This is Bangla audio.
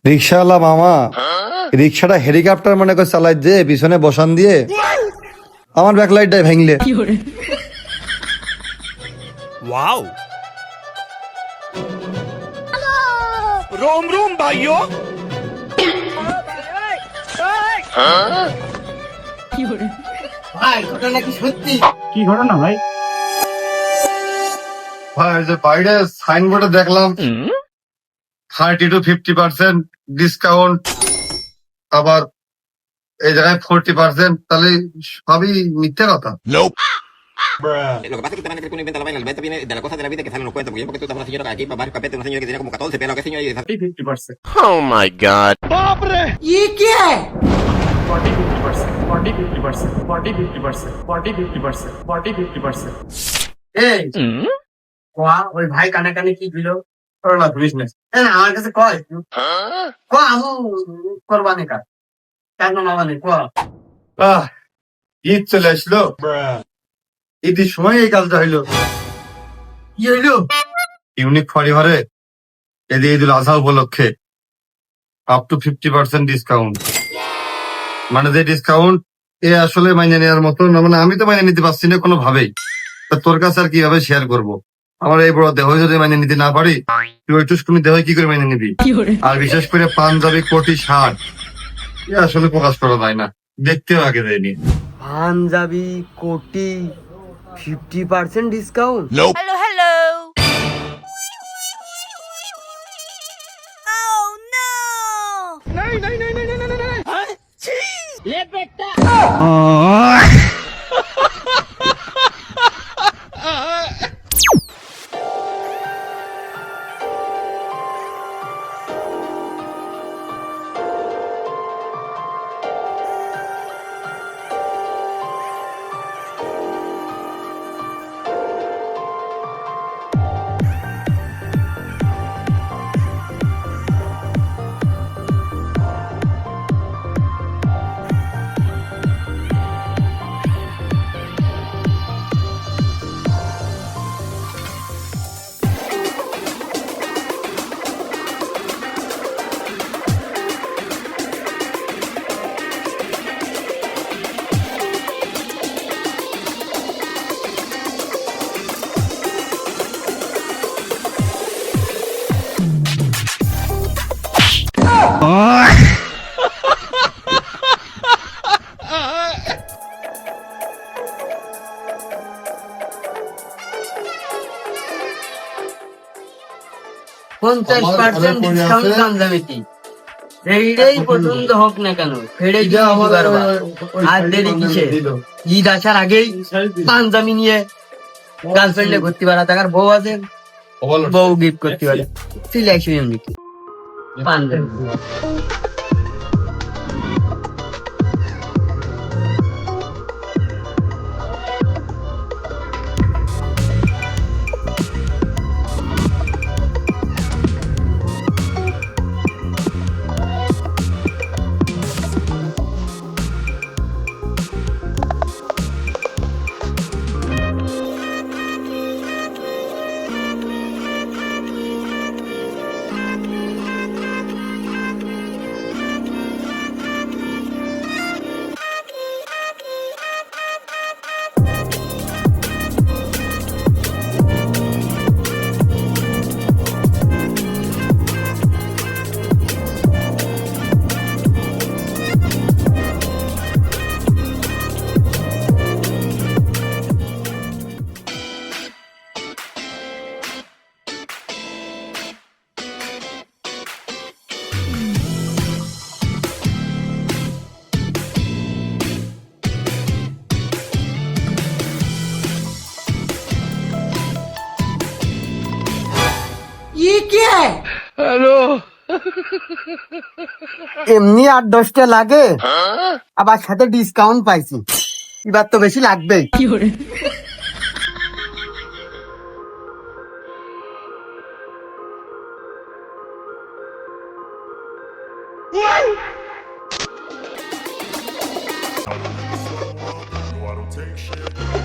রিক্সাওয়ালা মামা রিক্সাটা হেলিকপ্টার মনে করে চালাই যে পিছনে বসান দিয়ে আমার ব্যাকলাইটটাই ভেঙলে। वाओ रोम रोम भाइयों ভাই ঘটনা কি সত্যি? কি ঘটনা ভাই? ভাই যে বাইরে সাইনবোর্ডে দেখলাম 30 to 50% ডিসকাউন্ট, আবার এই জায়গায় 40%, তাহলে সবই মিথ্যে কথা। nope Lo que pasa es que usted va a creer que uno inventa la vaina, el beta viene de las cosas de la vida que salen los cuentos, porque yo porque tú estás una señora que aquí para varios capetes, una señora que tiene como 14 pelos, que señora y 50%, oh my god ये क्या है? 40-50%. এই কোয়া ওই ভাই কানে কি দিল? করোনা বিজনেস না আমার কাছে কয় কোয়া আমু করবানে কাজ কেন মামানে কোয়া ঈদ চলে আসলো, ঈদের সময় এই কাজটা হইলো। কি হইলো? ইউনিক পরিবারে এদের ঈদুল আজহা উপলক্ষে আপ টু 50% ডিসকাউন্ট, মানে যে ডিসকাউন্ট এ আসলে মাইনে নেওয়ার মতো না, মানে আমি তো মাইনে নিতে পারছি না কোনো ভাবেই। তা তোর কাছে আর কিভাবে শেয়ার করব? আমার এই বড় দেহ যদি মাইনে নিতে না পারি, তুই ওই টুসকুনি দেহ কি করে মাইনে নিবি? আর বিশেষ করে পাঞ্জাবি কোটি শার্ট এ আসলে প্রকাশ করা যায় না, দেখতেও আগে দেয়নি। পাঞ্জাবি কোটি 50% discount? nope Hello, hello. Oh no! পঞ্চাশ পার্সেন্ট ডিসকাউন্ট পাঞ্জাবিটি এইটাই পছন্দ হোক না কেন ফেড়ে দিয়ে দিতে পারবা। আর দেরি কিসে? ঈদ আসার আগেই পাঞ্জাবি নিয়ে গার্লফ্রেন্ডে ঘুরতে পারা, তার বউ আছে বউ গিফট করতে পারে। সিলেকশন পাঞ্জাবি এমনি 8-10টা লাগে, আবার সাথে ডিসকাউন্ট পাইছি, এবার তো বেশি লাগবেই। No, I don't take shit.